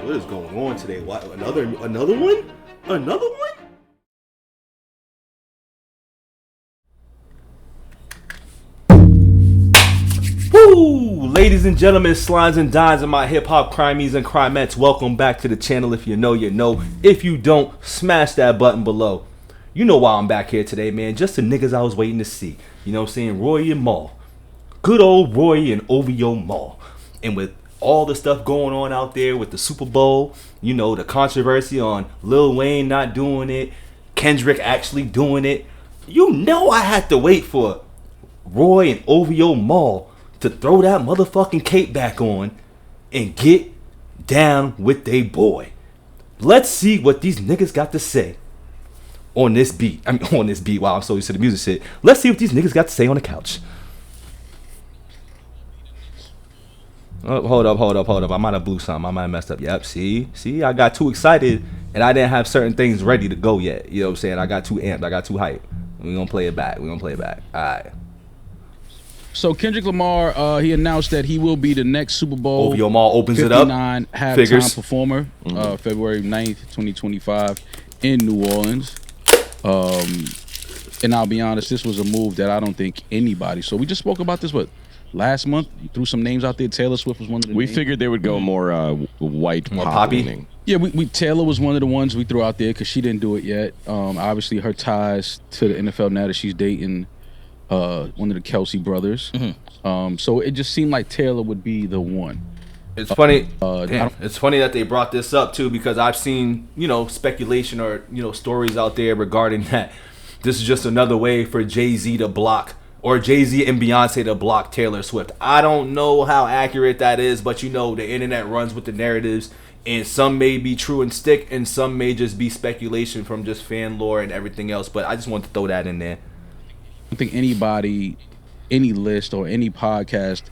What is going on today? What, another one? Another one? Woo! Ladies and gentlemen, slimes and dines of my hip-hop crimies and crimettes, welcome back to the channel. If you know, you know. If you don't, smash that button below. You know why I'm back here today, man. Just the niggas I was waiting to see. You know what I'm saying? RORY and Maul. Good old RORY and OVO Maul. And with all the stuff going on out there with the Super Bowl, you know, the controversy on Lil Wayne not doing it, Kendrick actually doing it, you know I had to wait for RORY and OVO Maul to throw that motherfucking cape back on and get down with they boy. Let's see what these niggas got to say on this beat. I mean, on this beat. Wow, I'm so used to the music shit. Let's see what these niggas got to say on the couch. Oh, hold up. I might have blew something. I might have messed up. Yep, see, I got too excited and I didn't have certain things ready to go yet. You know what I'm saying? I got too amped. I got too hyped. We're going to play it back. All right. So Kendrick Lamar, he announced that he will be the next Super Bowl OVO Maul opens it up. halftime performer, February 9th, 2025 in New Orleans. And I'll be honest, this was a move that I don't think anybody. So we just spoke about this, last month? You threw some names out there. Taylor Swift was one of the names. Figured they would go more white, more poppy. Yeah, Taylor was one of the ones we threw out there because she didn't do it yet. Obviously, her ties to the NFL now that she's dating one of the Kelsey brothers. So it just seemed like Taylor would be the one. It's funny. It's funny that they brought this up too, because I've seen, you know, speculation or, you know, stories out there regarding that this is just another way for Jay-Z to block, or Jay-Z and Beyonce to block Taylor Swift. I don't know how accurate that is, but you know, the internet runs with the narratives, and some may be true and stick, and some may just be speculation from just fan lore and everything else. But I just want to throw that in there. I don't think anybody, any list or any podcast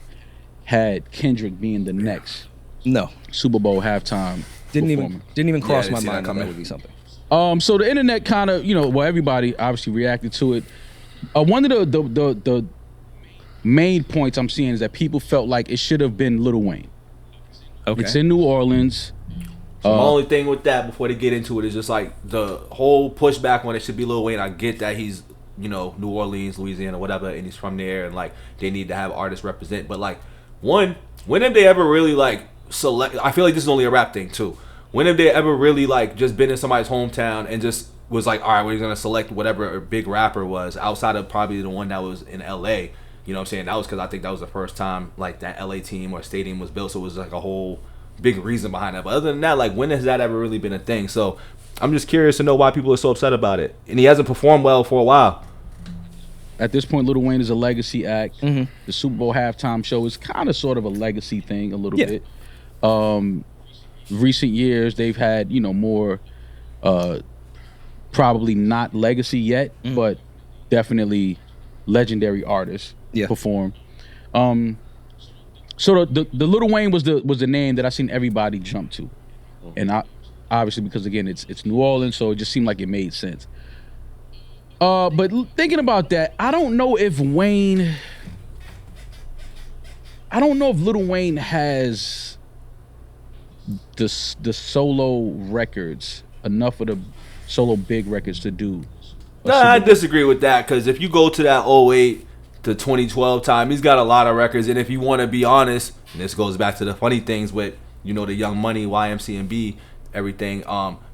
had Kendrick being the next Super Bowl halftime performer. Didn't even cross my mind that would be something. So the internet kind of, you know, well, everybody obviously reacted to it. One of the main points I'm seeing is that people felt like it should have been Lil Wayne. Okay. It's in New Orleans. So the only thing with that, before they get into it, is just like the whole pushback when it should be Lil Wayne. I get that he's, you know, New Orleans, Louisiana, whatever, and he's from there, and like they need to have artists represent. But like, when have they ever really like select? I feel like this is only a rap thing too. When have they ever really like just been in somebody's hometown and just was like, all right, we're gonna select whatever a big rapper was, outside of probably the one that was in LA. You know what I'm saying? That was because I think that was the first time like that LA team or stadium was built, so it was like a whole big reason behind that. But other than that, like, when has that ever really been a thing? So I'm just curious to know why people are so upset about it. And he hasn't performed well for a while. At this point, Lil Wayne is a legacy act. The Super Bowl halftime show is kind of sort of a legacy thing a little bit. Recent years, they've had, you know, more probably not legacy yet, but definitely legendary artists perform. So the Lil Wayne was the name that I seen everybody jump to, and obviously because again it's New Orleans, so it just seemed like it made sense. But thinking about that, I don't know if Lil Wayne has the solo records, enough of the solo big records to do. Nah, I disagree with that, because if you go to that 08 to 2012 time, he's got a lot of records. And if you want to be honest, and this goes back to the funny things with, you know, the Young Money, YMCMB, everything.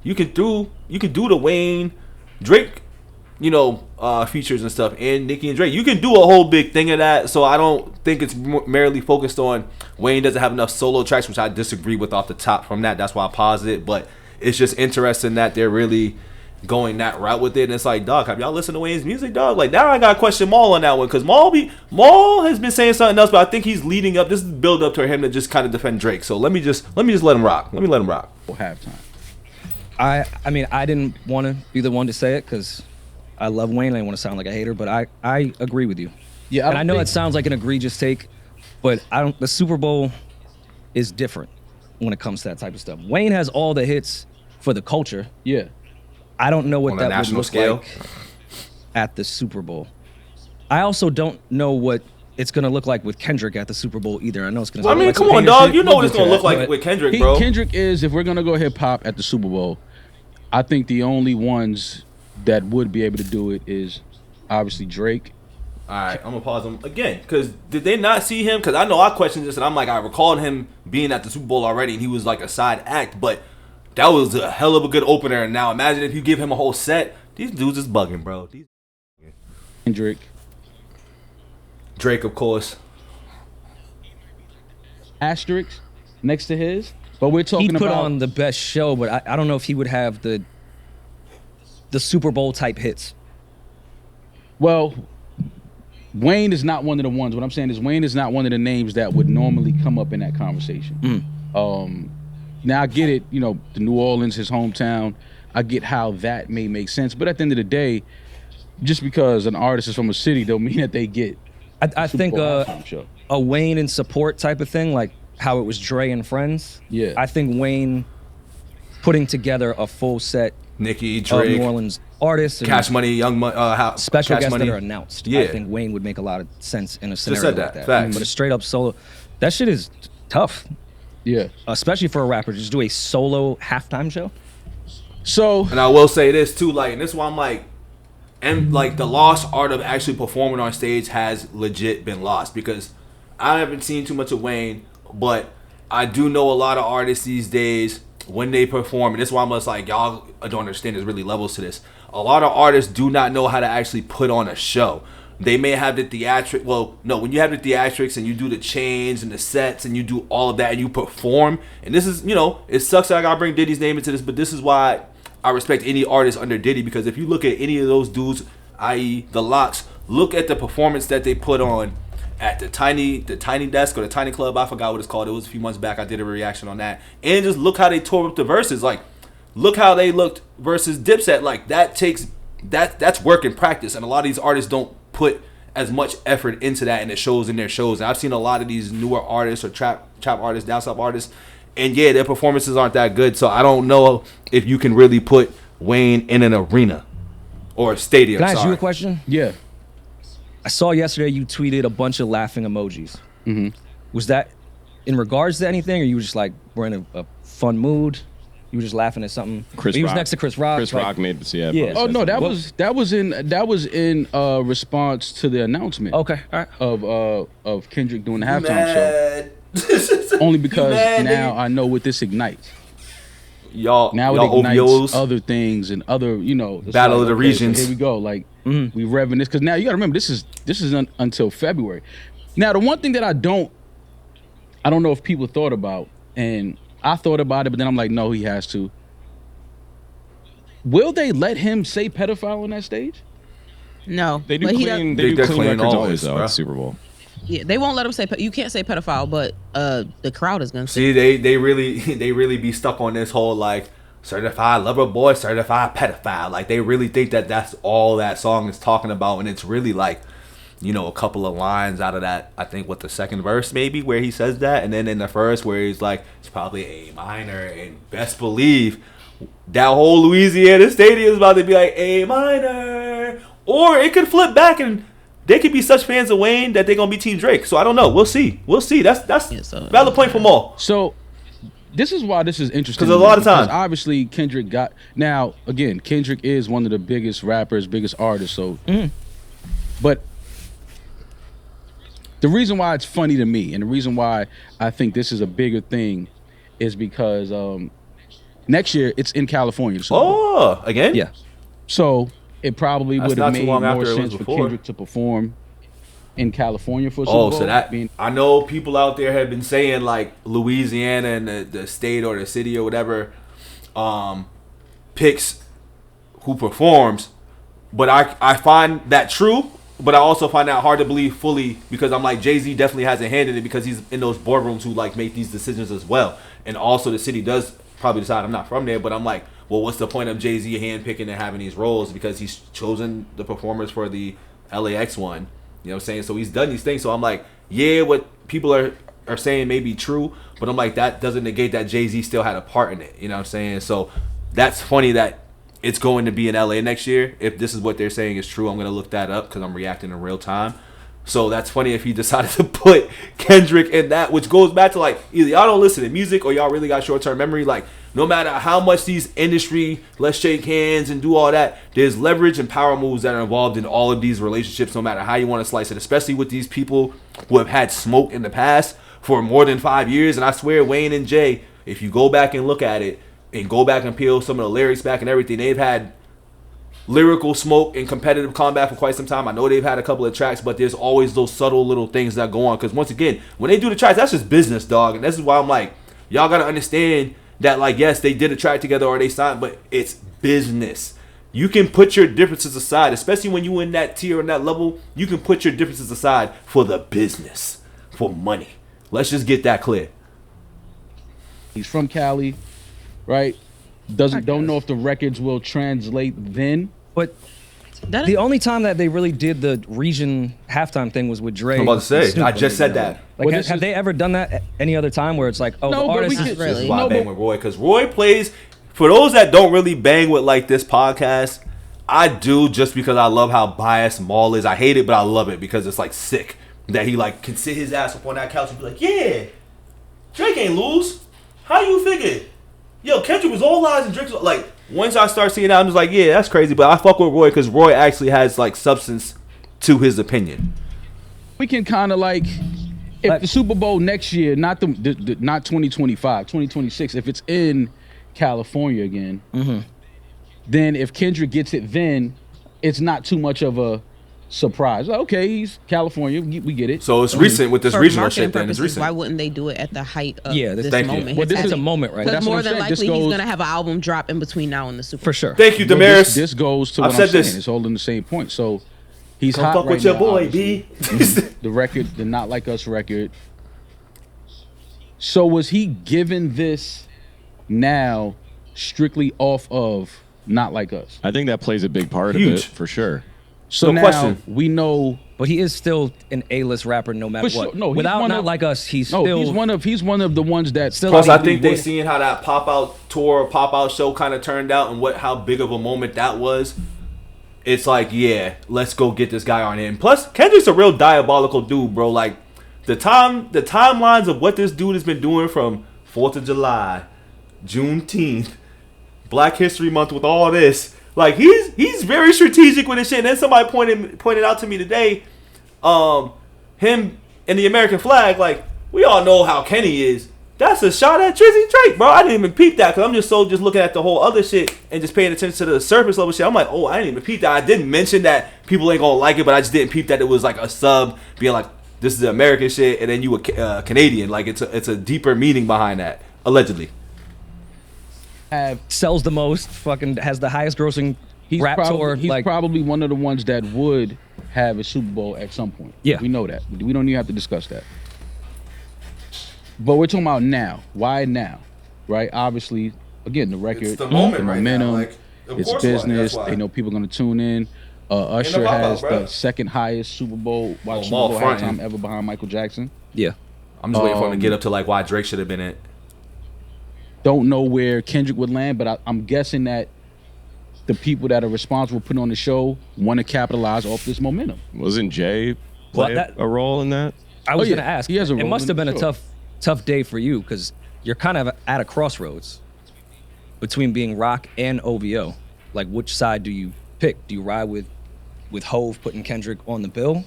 You could do the Wayne, Drake, you know, features and stuff, and Nicki and Drake. You can do a whole big thing of that. So I don't think it's merely focused on Wayne doesn't have enough solo tracks, which I disagree with off the top from that. That's why I paused it. But it's just interesting that they're really going that route with it. And it's like, dog, have y'all listened to Wayne's music, dog? Like, now I got to question Maul on that one, because Maul has been saying something else, but I think he's leading up. This is build up to him to just kind of defend Drake. So let me just let him rock. Let him rock. Halftime. I mean, I didn't want to be the one to say it because I love Wayne. I didn't want to sound like a hater, but I agree with you. Yeah, and I know it sounds like an egregious take, but the Super Bowl is different when it comes to that type of stuff. Wayne has all the hits for the culture. Yeah. I don't know what that would look scale like at the Super Bowl. I also don't know what it's gonna look like with Kendrick at the Super Bowl either. I know it's gonna. I mean, like come on, dog. You know what it's gonna look like with Kendrick, bro. Kendrick is, if we're gonna go hip hop at the Super Bowl, I think the only ones that would be able to do it is obviously Drake. All right, I'm gonna pause him again because did they not see him? Because I know I questioned this and I'm like, I recalled him being at the Super Bowl already and he was like a side act, but that was a hell of a good opener. And now imagine if you give him a whole set. These dudes is bugging, bro. Kendrick, Drake, of course. asterisk next to his, but we're talking He'd put about on the best show, but I don't know if he would have the Super Bowl type hits. Well, Wayne is not one of the ones. What I'm saying is Wayne is not one of the names that would normally come up in that conversation. Now I get it, you know, the New Orleans, his hometown. I get how that may make sense, but at the end of the day, just because an artist is from a city don't mean that they get. I think show. a Wayne in support type of thing, like how it was Dre and Friends. Yeah. I think Wayne putting together a full set Nicki, of Drake, New Orleans artists, and Cash Money, Young Money, special Cash guests Money. that are announced. Yeah. I think Wayne would make a lot of sense in a scenario said like that. that. Facts. But a straight up solo, that shit is tough, Yeah. especially for a rapper. Just do a solo halftime show. So And I will say this too, like, and this is why I'm like, and like the lost art of actually performing on stage has legit been lost because I haven't seen too much of Wayne, but I do know a lot of artists these days when they perform, and this is why I'm just like, y'all don't understand. There's really levels to this. A lot of artists do not know how to actually put on a show. They may have the theatric. Well, no, when you have the theatrics and you do the change and the sets and you do all of that and you perform, and this is, you know, it sucks that I gotta bring Diddy's name into this, but this is why I respect any artist under Diddy, because if you look at any of those dudes, i.e. the Locks, look at the performance that they put on at the tiny desk or the tiny club. I forgot what it's called. It was a few months back. I did a reaction on that, and just look how they tore up the verses. Like, look how they looked versus Dipset. Like that's work in practice, and a lot of these artists don't put as much effort into that, and it shows in their shows. And I've seen a lot of these newer artists or trap artists, down south artists, and yeah, their performances aren't that good. So I don't know if you can really put Wayne in an arena or a stadium. Can I ask you a question? yeah. I saw yesterday you tweeted a bunch of laughing emojis. Mm-hmm. Was that in regards to anything, or you were just like, we're in a fun mood? You were just laughing at something. Chris He was Rock. next to Chris Rock. Chris like- Rock made this. Yeah. Yeah. Oh no, that What- was in response to the announcement. Okay, all right. Of Kendrick doing the halftime show. Only because now I know what this ignites. y'all Now it y'all ignites OVOs. other things and other, you know, it's Battle of the okay, Regions. So here we go. Like we revving this because now you got to remember this is until February. Now the one thing that I don't know if people thought about, and I thought about it, but then I'm like, no, he has to. Will they let him say pedophile on that stage? No, They do but he clean. doesn't- They do They're clean clean records always, always though bro. at the Super Bowl. Yeah, they won't let him say. You can't say pedophile, but the crowd is gonna say. See, they really be stuck on this whole like certified lover boy, certified pedophile. Like they really think that that's all that song is talking about, and it's really like, you know, a couple of lines out of that. I think what the second verse maybe where he says that, and then in the first where he's like it's probably A minor, and best believe that whole Louisiana stadium is about to be like A minor, or it could flip back and they could be such fans of Wayne that they're gonna be Team Drake. So I don't know. We'll see. That's Yeah, so- valid point from all. So this is why this is interesting. 'Cause a to me, lot of because times- obviously Kendrick got now again. Kendrick is one of the biggest rappers, biggest artists. So, but the reason why it's funny to me, and the reason why I think this is a bigger thing, is because next year it's in California. So, Oh, again? Yeah. so it probably That's would not have too made long more after it was sense for before. Kendrick to perform in California for a Super Oh, Bowl. so that being- I know people out there have been saying like Louisiana and the state or the city or whatever picks who performs, but I find that true, but I also find that hard to believe fully because I'm like Jay-Z definitely has a hand in it because he's in those boardrooms who like make these decisions as well, and also the city does probably decide. I'm not from there, but I'm like, well, what's the point of Jay-Z handpicking and having these roles because he's chosen the performers for the LAX one. You know what I'm saying? So he's done these things. So I'm like, yeah, what people are saying may be true, but I'm like, that doesn't negate that Jay-Z still had a part in it. You know what I'm saying? So that's funny that it's going to be in LA next year. If this is what they're saying is true, I'm going to look that up because I'm reacting in real time. So that's funny if he decided to put Kendrick in that, which goes back to like either y'all don't listen to music or y'all really got short-term memory. Like no matter how much these industry, let's shake hands and do all that, there's leverage and power moves that are involved in all of these relationships, no matter how you want to slice it, especially with these people who have had smoke in the past for more than 5 years. And I swear Wayne and Jay, if you go back and look at it and go back and peel some of the lyrics back and everything, they've had lyrical smoke and competitive combat for quite some time. I know they've had a couple of tracks, but there's always those subtle little things that go on. Because once again, when they do the tracks, that's just business, dog. And this is why I'm like, y'all got to understand that, like, yes, they did a track together or they signed, but it's business. You can put your differences aside, especially when you in that tier and that level. You can put your differences aside for the business, for money. Let's just get that clear. He's from Cali, right? Don't know if the records will translate then. But the only time that they really did the region halftime thing was with Dre. I'm about to say, I just said that. Like, Well, have they ever done that any other time where it's like, oh, No, the but we artist could- is This is Really? why I No, bang but- with Roy, because Roy plays, for those that don't really bang with like this podcast, I do, just because I love how biased Maul is. I hate it, but I love it because it's like sick that he like can sit his ass up on that couch and be like, yeah, Drake ain't lose. How you figure? Yo, Kendrick was all lies and Drake was like, once I start seeing that, I'm just like, yeah, that's crazy. But I fuck with Roy because Roy actually has like substance to his opinion. We can kind of like, if the Super Bowl next year, not not 2025, 2026, if it's in California again, then if Kendrick gets it, then it's not too much of a surprise. Like, okay, he's California, we get it. So it's recent with this For regional marketing shit. Then it's purposes, recent. why wouldn't they do it at the height of Yeah, this thank you. moment? Well, this it's is a moment, right? Because That's what more I'm than saying. This likely he's goes- gonna have an album drop in between now and the Super Bowl. For sure. Thank you, Well, Damaris. this goes to I've what said I'm saying. this. It's holding the same point. So he's Come hot fuck right with your now, boy, obviously. B. The record, the Not Like Us record. So was he given this now strictly off of Not Like Us? I think that plays a big part of Huge. it for sure. So No now question. we know. But he is still an A-list rapper no matter For sure. what. No, he's Without one Not of- Like Us, he's No, still... he's one of the ones that Still- Plus, I Probably think they would- seeing how that pop out tour, pop out show kind of turned out, and how big of a moment that was. It's like, yeah, let's go get this guy on in. Plus, Kendrick's a real diabolical dude, bro. Like the timelines of what this dude has been doing from 4th of July, Juneteenth, Black History Month, with all this. Like he's very strategic with his shit. And then somebody pointed out to me today, him and the American flag. Like, we all know how Kenny is. That's a shot at Drizzy Drake, bro. I didn't even peep that because I'm just looking at the whole other shit and just paying attention to the surface level shit. I'm like, oh, I didn't even peep that. I didn't mention that people ain't gonna like it, but I just didn't peep that it was like a sub being like, this is the American shit, and then you a Canadian. Like, it's a deeper meaning behind that, allegedly. have. sells the most, fucking has the highest grossing He's rap tour. He's Like, probably one of the ones that would have a Super Bowl at some point. Yeah. We know that. We don't even have to discuss that. But we're talking about now. Why now? Right? Obviously, again, the record, It's the moment right now, momentum, like, of it's course why, business. that's why. They know people are going to tune in. Usher pop out, has bro. the second highest Super Bowl Maul halftime fronting. ever behind Michael Jackson. yeah. I'm just waiting for him to get up to like why Drake should have been in. Don't know where Kendrick would land, but I'm guessing that the people that are responsible for putting on the show want to capitalize off this momentum. Wasn't Jay Well, play that- a role in that? I was yeah. gonna ask. He has a it role must in have it, been a sure. tough day for you because you're kind of at a crossroads between being Rock and OVO. Like, which side do you pick? Do you ride with Hove putting Kendrick on the bill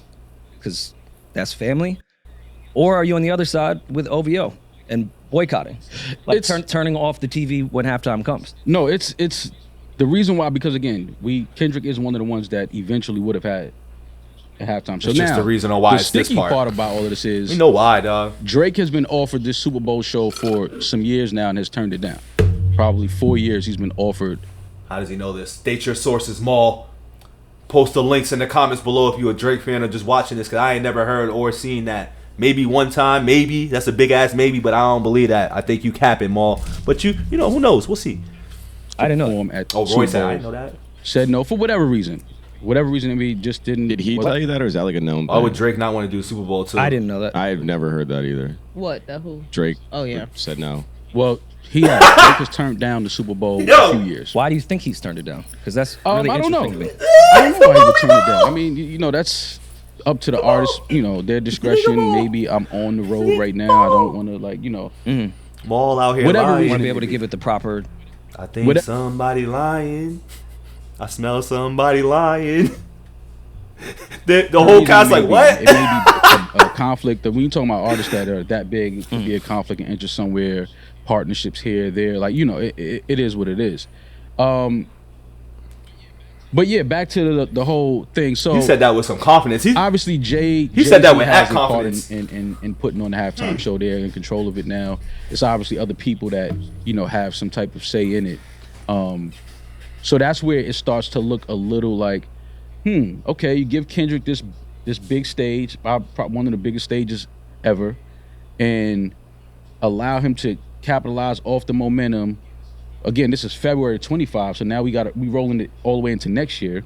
because that's family, or are you on the other side with OVO and boycotting, like It's- turning off the TV when halftime comes? No, it's the reason why, because again, Kendrick is one of the ones that eventually would have had a halftime. So It's now just the reason on why the it's this sticky part. about all of this is You know why, dog? Drake has been offered this Super Bowl show for some years now and has turned it down. Probably 4 years he's been offered. How does he know this? State your sources, Maul. Post the links in the comments below if you're a Drake fan or just watching this, because I ain't never heard or seen that. Maybe one time, maybe. That's a big ass maybe, but I don't believe that. I think you capping, Maul. But you know, who knows? We'll see. I didn't know. Perform at Oh, Super Roy said Bowl. I didn't know that. Said no for whatever reason. Whatever reason, we just didn't. Did he tell you that, or is that like a known Why thing? would Drake not want to do the Super Bowl too? I didn't know that. I've never heard that either. What? The who? Drake Oh, yeah. said no. Well, Drake has turned down the Super Bowl Yo! a few years. Why do you think he's turned it down? Because that's really I don't know. interesting to me. I don't know why he would turn it down. I mean, you know, that's up to the artist, their discretion. Maybe I'm on the road right now. I don't want to I'm all out here Whatever lying. You want to be able to give it the proper. I think somebody lying. I smell somebody lying. The whole cast like, what? It may be a conflict. When you talking about artists that are that big, it could be a conflict of interest somewhere. Partnerships here, there. It is what it is. But yeah, back to the whole thing. So he said that with some confidence. Obviously, Jay said that with has that a part confidence. in putting on the halftime show. They're in control of it now. It's obviously other people that have some type of say in it. So that's where it starts to look a little like, okay, you give Kendrick this big stage, one of the biggest stages ever, and allow him to capitalize off the momentum. Again, this is February 25, so now we rolling it all the way into next year.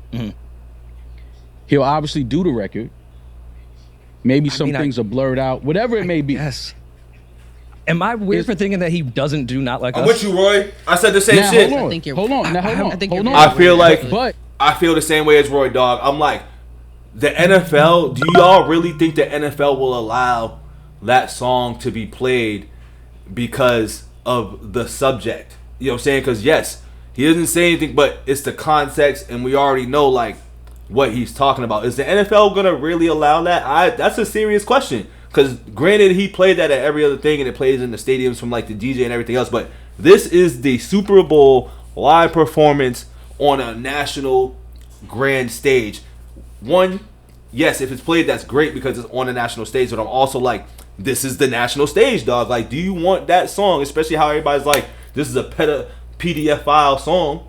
He'll obviously do the record. Maybe some things are blurred out, whatever it may be. Yes. Am I weird for thinking that he doesn't do Not Like Us? I'm with you, Roy. I said the same shit. Hold on. I feel like, I feel the same way as Roy, dog. I'm like, the NFL, do y'all really think the NFL will allow that song to be played because of the subject? You know what I'm saying? Because yes, he doesn't say anything, but it's the context, and we already know like what he's talking about. Is the NFL gonna really allow that? That's a serious question. Because granted, he played that at every other thing, and it plays in the stadiums from like the DJ and everything else. But this is the Super Bowl live performance on a national grand stage. One, yes, if it's played, that's great because it's on a national stage. But I'm also like, this is the national stage, dog. Like, do you want that song? Especially how everybody's like, this is a PDF file song.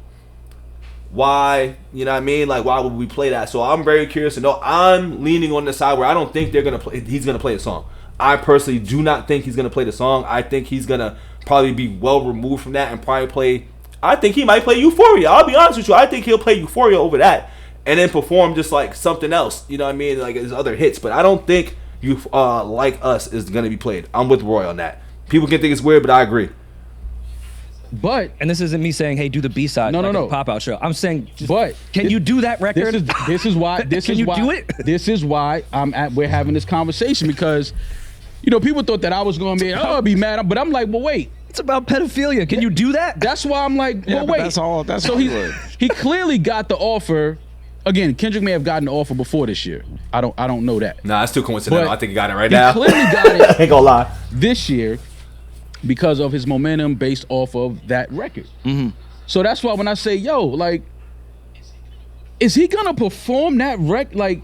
Why, you know what I mean? Like, why would we play that? So I'm very curious to know. I'm leaning on the side where I don't think he's gonna play the song. I personally do not think he's gonna play the song. I think he's gonna probably be well removed from that and probably play. I think he might play Euphoria. I'll be honest with you. I think he'll play Euphoria over that and then perform just like something else. You know what I mean? Like his other hits. But I don't think Like Us is gonna be played. I'm with Roy on that. People can think it's weird, but I agree. And this isn't me saying, hey, do the B-side no. pop-out show. I'm saying, can you do that record? This is why do it? This is why we're having this conversation, because people thought that I was going to be, I'll be mad, but I'm like, well, wait. It's about pedophilia. Can you do that? That's why I'm like, well, wait. That's so he clearly got the offer. Again, Kendrick may have gotten the offer before this year. I don't know that. Nah, it's too coincidental. I think he got it right now. He clearly got it. I ain't gonna lie. This year, because of his momentum based off of that record. So that's why when I say, yo, like, is he gonna perform that like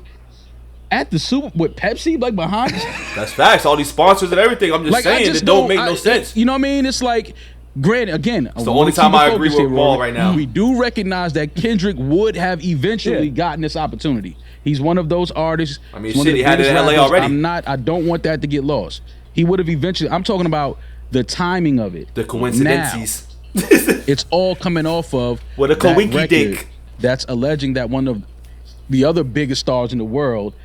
at the Super with Pepsi like behind? That's facts. All these sponsors and everything. I'm just saying it don't make no sense. You know what I mean? It's like, granted, again, it's the only time I agree with Paul right now. We do recognize that Kendrick would have eventually gotten this opportunity. He's one of those artists. I mean, shit, he had it in LA already. I don't want that to get lost. He would have eventually. I'm talking about the timing of it. The coincidences. It's all coming off of what a coinky dink. That's alleging that one of the other biggest stars in the world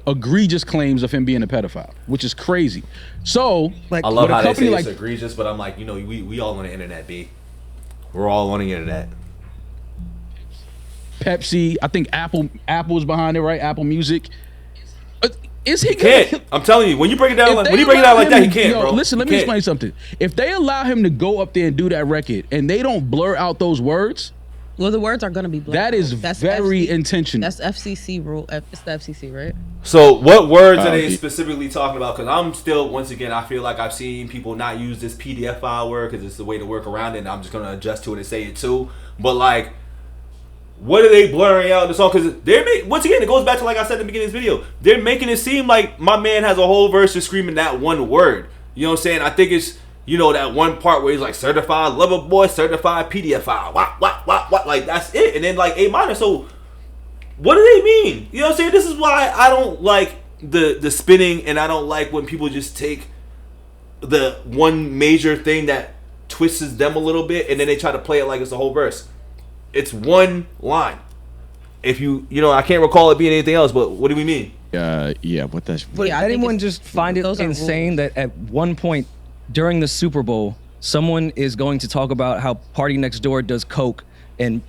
egregious claims of him being a pedophile, which is crazy. So, like, I love how they say it's egregious, but I'm like, we all on the internet, B. We're all on the internet. Pepsi, I think Apple is behind it, right? Apple Music. Is he can't. I'm telling you, when you break it down like that, he can't, bro. Listen, let me explain something. If they allow him to go up there and do that record, and they don't blur out those words, well, the words are gonna be blurred. That's very intentional. That's FCC rule. It's the FCC, right? So, what words are they specifically talking about? Because I'm still, once again, I feel like I've seen people not use this PDF file word because it's the way to work around it, and I'm just gonna adjust to it and say it too. But like, what are they blurring out in the song? Because once again, it goes back to like I said in the beginning of this video. They're making it seem like my man has a whole verse just screaming that one word. You know what I'm saying? I think it's, that one part where he's like certified lover boy, certified PDF file. What? Like, that's it. And then like A-minor. So, what do they mean? You know what I'm saying? This is why I don't like the spinning, and I don't like when people just take the one major thing that twists them a little bit, and then they try to play it like it's the whole verse. It's one line. If I can't recall it being anything else, but what do we mean? Yeah, what the... Would anyone just find it insane that at one point during the Super Bowl, someone is going to talk about how Party Next Door does coke, and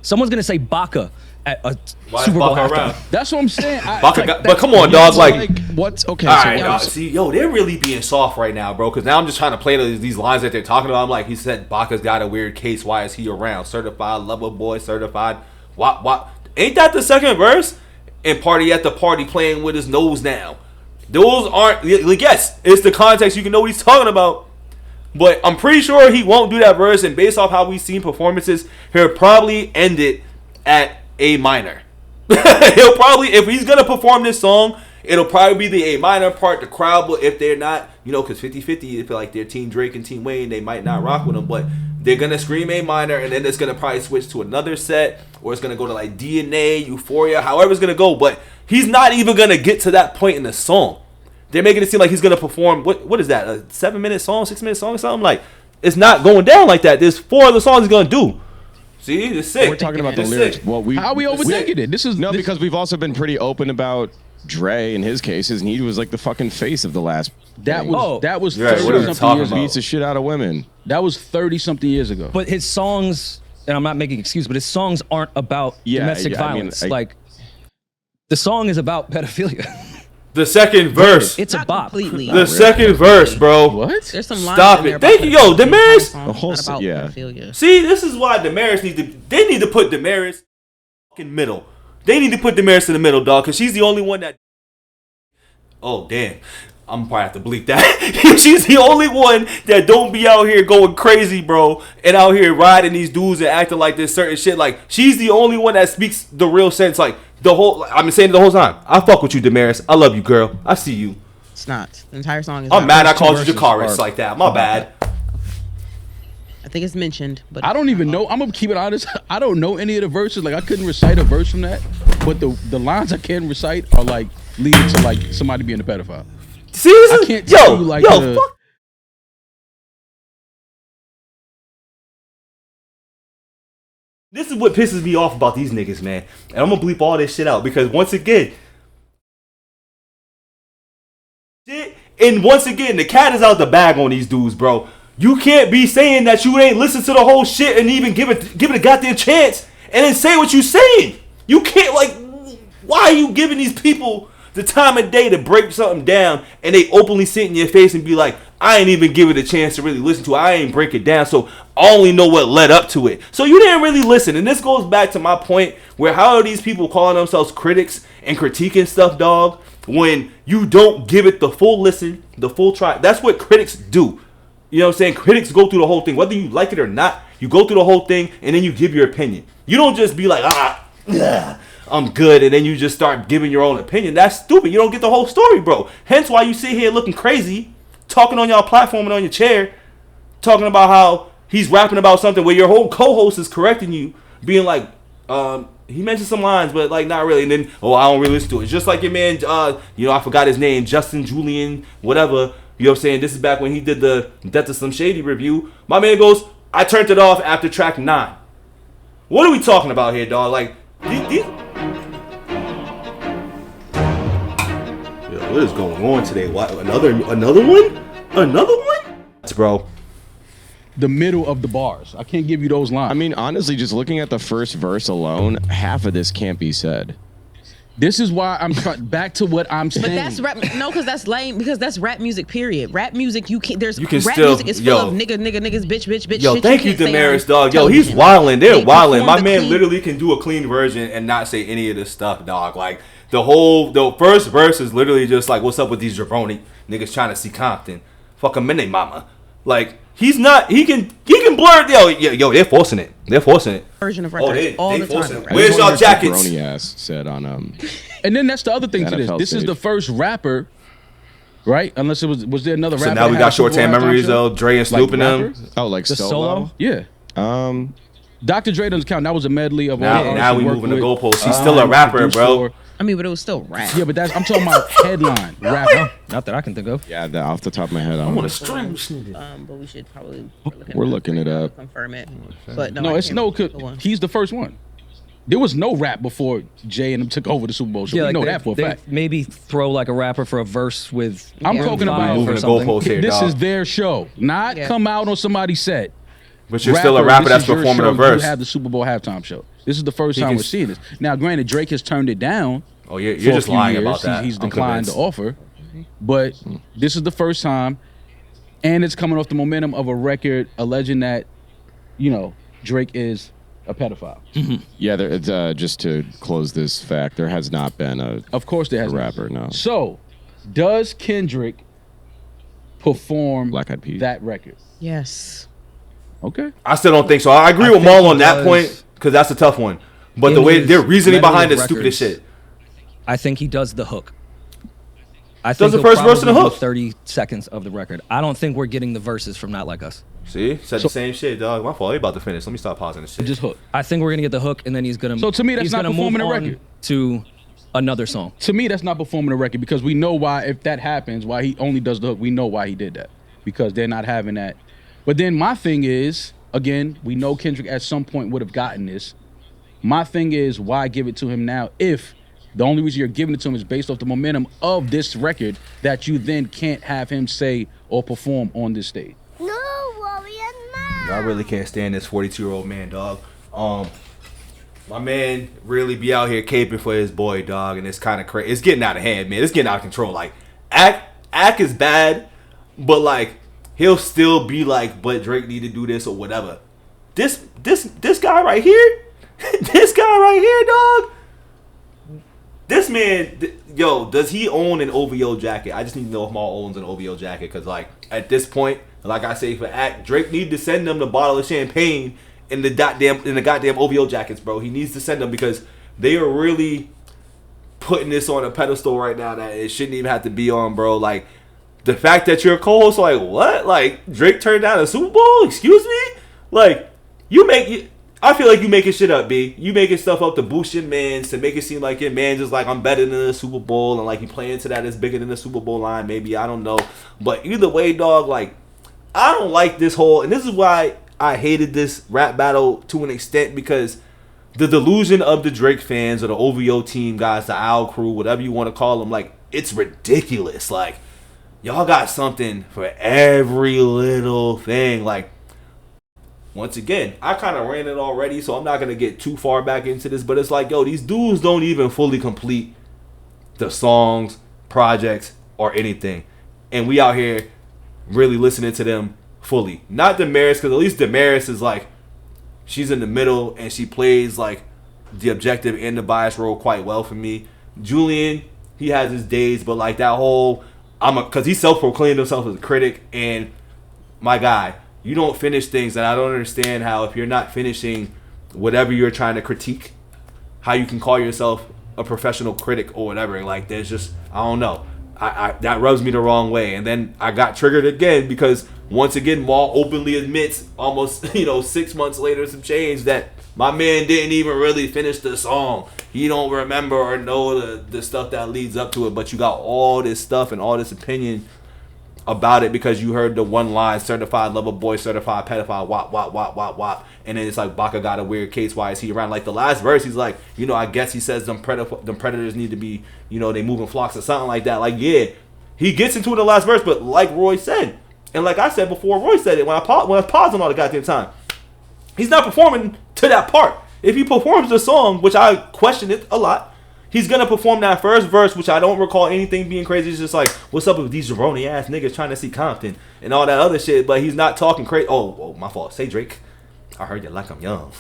someone's going to say baka, at a Why is Super Bowl Baka halftime. around? That's what I'm saying. Baka got, but come on, dog. Like, what's okay? all so right, what dog. I'm- See, yo, they're really being soft right now, bro. Because now I'm just trying to play these lines that they're talking about. I'm like, he said Baka's got a weird case. Why is he around? Certified lover boy, certified. What? Ain't that the second verse? And party at the party playing with his nose now. Those aren't. Like, yes, it's the context. You can know what he's talking about. But I'm pretty sure he won't do that verse. And based off how we've seen performances, he'll probably end it at A minor. He'll probably, if he's gonna perform this song, it'll probably be the A minor part. The crowd, but if they're not, you know, because 50-50, if like they're Team Drake and Team Wayne, they might not rock with him. But they're gonna scream A minor, and then it's gonna probably switch to another set, or it's gonna go to like DNA, Euphoria, however it's gonna go. But he's not even gonna get to that point in the song. They're making it seem like he's gonna perform. What is that? A 7-minute song, 6-minute song, or something? Like, it's not going down like that. There's 4 other songs he's gonna do. See, it's sick. We're talking about the It's lyrics. sick. Well, How are we overthinking it? This is No, this, because we've also been pretty open about Dre in his cases, and he was like the fucking face of the last. that thing. was Oh. that was Right, what are we 30 something talking years about? ago. Beats the shit out of women. That was 30 something years ago. But his songs, and I'm not making an excuse, but his songs aren't about domestic violence. Like, the song is about pedophilia. The second verse. It's a Not bop. completely. The second verse, bro. What? There's some lines Stop in there it. about Thank you. Yo, pedophilia. Damaris. Songs The whole not about yeah. pedophilia. See, this is why Damaris they need to put Damaris in middle. They need to put Damaris in the middle, dog, because she's the only one that. Oh, damn. I'm probably have to bleep that. She's the only one that don't be out here going crazy, bro, and out here riding these dudes and acting like this certain shit. Like, she's the only one that speaks the real sense. Like, I've been saying it the whole time. I fuck with you, Damaris. I love you, girl. I see you. It's not. The entire song is I'm not. mad I two called you verses Jakaris are like that. My bad. I think it's mentioned, but I don't even know. I'm gonna keep it honest. I don't know any of the verses. Like, I couldn't recite a verse from that. But the lines I can recite are like leading to like somebody being a pedophile. See, this I is, can't tell you, like, the- fuck. This is what pisses me off about these niggas, man. And I'm gonna bleep all this shit out because once again, the cat is out the bag on these dudes, bro. You can't be saying that you ain't listen to the whole shit and even give it a goddamn chance and then say what you saying. You can't, like, why are you giving these people the time of day to break something down and they openly sit in your face and be like, I ain't even give it a chance to really listen to it. I ain't break it down, so I only know what led up to it. So you didn't really listen. And this goes back to my point where how are these people calling themselves critics and critiquing stuff, dog, when you don't give it the full listen, the full try. That's what critics do. You know what I'm saying? Critics go through the whole thing. Whether you like it or not, you go through the whole thing and then you give your opinion. You don't just be like, I'm good, and then you just start giving your own opinion. That's stupid. You don't get the whole story, bro. Hence why you sit here looking crazy, talking on y'all platform and on your chair, talking about how he's rapping about something where your whole co-host is correcting you, being like, he mentioned some lines, but like not really. And then, I don't really listen to it. Just like your man, I forgot his name, Justin Julian, whatever. You know what I'm saying? This is back when he did the Death of Some Shady review. My man goes, I turned it off after track 9. What are we talking about here, dog? Like, these what is going on today? What, another one? Another one? Bro. The middle of the bars. I can't give you those lines. I mean, honestly, just looking at the first verse alone, half of this can't be said. this is why I'm back to what I'm saying. But that's rap. No, because that's lame. Because that's rap music. Period. Rap music. You can't. There's You can rap still- music is full yo. of niggas, bitch. Yo, shit thank you, can't say Damaris, on dog. Yo, he's television. wilding. They're They wilding. My performed a man clean- literally can do a clean version and not say any of this stuff, dog. Like, the first verse is literally just like, what's up with these jabroni niggas trying to see Compton? Fuck a minute, mama. Like, he's not, he can blur it. Yo, they're forcing it. They're forcing it. Version of Oh, records all they the forcing time. it. Where's y'all jackets? Jabroni ass said on And then that's the other thing to this. NFL This is stage. the first rapper, right? Unless it was there another So rapper? now we that got had a short Super term Bowl halftime memories show? though. Dre and Snoop and them. rapper? oh like The solo? Yeah. Dr. Dre doesn't count. That was a medley of all Now artists we he worked moving the with. goalposts. He's still a rapper, produced bro. for- I mean, but it was still rap. Yeah, but I'm talking about headline rapper. Not that I can think of. yeah off the top of my head I want to to string this nigga. But we should probably We're looking it up. confirm it. But no, No, I it's can't no. remember the one. He's the first one. There was no rap before Jay and them took over the Super Bowl. So we like know they- that for a they fact. maybe throw like a rapper for a verse with. I'm Maroon talking 5 about- or Moving the something. goalposts here, This dog. is their show, not Yeah. come out on somebody's set. But you're still a rapper this that's is your performing show. a verse. You have the Super Bowl halftime show. This is the first time we're seeing this. Now, granted, Drake has turned it down. Oh, you're just lying about that. He's declined the offer, but this is the first time, and it's coming off the momentum of a record alleging that, Drake is a pedophile. Yeah, just to close this fact, there has not been of course there has a rapper, no. So, does Kendrick perform Black Eyed Peas. that record? Yes. Okay. I still don't think so. I agree with Maul on that point because that's a tough one. But the way their reasoning behind it is stupid as shit. I think he does the hook. I Does think the he'll first verse and the probably hook. do 30 seconds of the record. I don't think we're getting the verses from Not Like Us. See? Said the same shit, dog. My fault. They about to finish. Let me stop pausing this shit. Just hook. I think we're gonna get the hook, and then he's gonna. So to me, that's he's not gonna performing move a on record. to another song. To me, that's not performing a record because we know why. If that happens, why he only does the hook. We know why he did that because they're not having that. But then my thing is, again, we know Kendrick at some point would have gotten this. My thing is, why give it to him now if the only reason you're giving it to him is based off the momentum of this record that you then can't have him say or perform on this stage? No, Warrior, no. I really can't stand this 42-year-old man, dog. My man really be out here caping for his boy, dog, and it's kind of crazy. It's getting out of hand, man. It's getting out of control. Like, act is bad, but like he'll still be like, but Drake need to do this or whatever. This guy right here, this guy right here, dog. This man, does he own an OVO jacket? I just need to know if Maul owns an OVO jacket because, like, at this point, like I say for act, Drake need to send them the bottle of champagne in the goddamn OVO jackets, bro. He needs to send them because they are really putting this on a pedestal right now that it shouldn't even have to be on, bro. Like, the fact that you're a co-host, like, what? Like, Drake turned down a Super Bowl? Excuse me? Like, I feel like you making shit up, B. You making stuff up to boost your mans, to make it seem like your man's is like, I'm better than the Super Bowl, and like, you playing to that is bigger than the Super Bowl line, maybe, I don't know. But either way, dog, like, I don't like this whole, and this is why I hated this rap battle to an extent, because the delusion of the Drake fans or the OVO team guys, the Owl crew, whatever you want to call them, like, it's ridiculous. Like, y'all got something for every little thing. Like, once again, I kind of ran it already, so I'm not going to get too far back into this, but it's like, these dudes don't even fully complete the songs, projects, or anything. And we out here really listening to them fully. Not Damaris, because at least Damaris is like, she's in the middle, and she plays like the objective and the bias role quite well for me. Julian, he has his days, but like that whole, because he self-proclaimed himself as a critic, and my guy, you don't finish things, and I don't understand how if you're not finishing whatever you're trying to critique, how you can call yourself a professional critic or whatever. Like, there's just, I don't know. I that rubs me the wrong way. And then I got triggered again because once again, Maul openly admits almost 6 months later some change that my man didn't even really finish the song. He don't remember or know the stuff that leads up to it, but you got all this stuff and all this opinion about it because you heard the one line, certified lover boy, certified pedophile, wop, wop, wop, wop, wop. And then it's like, Baka got a weird case, why is he around? Like, the last verse, he's like, I guess he says them predators need to be, they move in flocks or something like that. Like, yeah, he gets into it in the last verse, but like Roy said, and like I said before Roy said it, when I was pausing all the goddamn time, he's not performing to that part. If he performs the song, which I question it a lot, he's going to perform that first verse, which I don't recall anything being crazy. It's just like, what's up with these jabroni ass niggas trying to see Compton and all that other shit, but he's not talking crazy. Oh, my fault. Say Drake. I heard you like I'm young.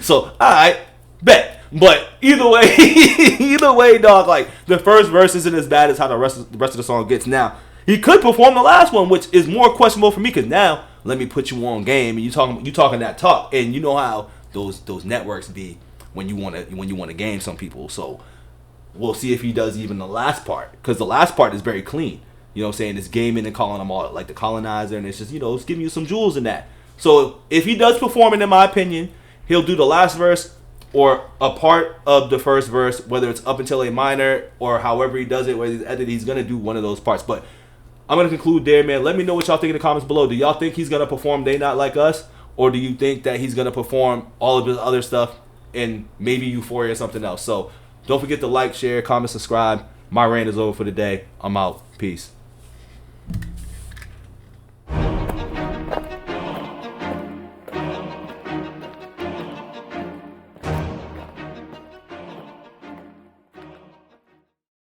So, alright, bet. But either way, dog, like, the first verse isn't as bad as how the rest of the song gets. Now, he could perform the last one, which is more questionable for me, because now, let me put you on game, and you talking that talk, and you know how those networks be when you want to game some people. So, we'll see if he does even the last part, because the last part is very clean. You know what I'm saying? It's gaming and calling them all like the colonizer, and it's just, it's giving you some jewels in that. So if he does perform it, in my opinion, he'll do the last verse or a part of the first verse, whether it's up until a minor or however he does it, whether he's edited, he's going to do one of those parts. But I'm going to conclude there, man. Let me know what y'all think in the comments below. Do y'all think he's going to perform They Not Like Us? Or do you think that he's going to perform all of his other stuff and maybe Euphoria or something else? So don't forget to like, share, comment, subscribe. My rant is over for the day. I'm out. Peace.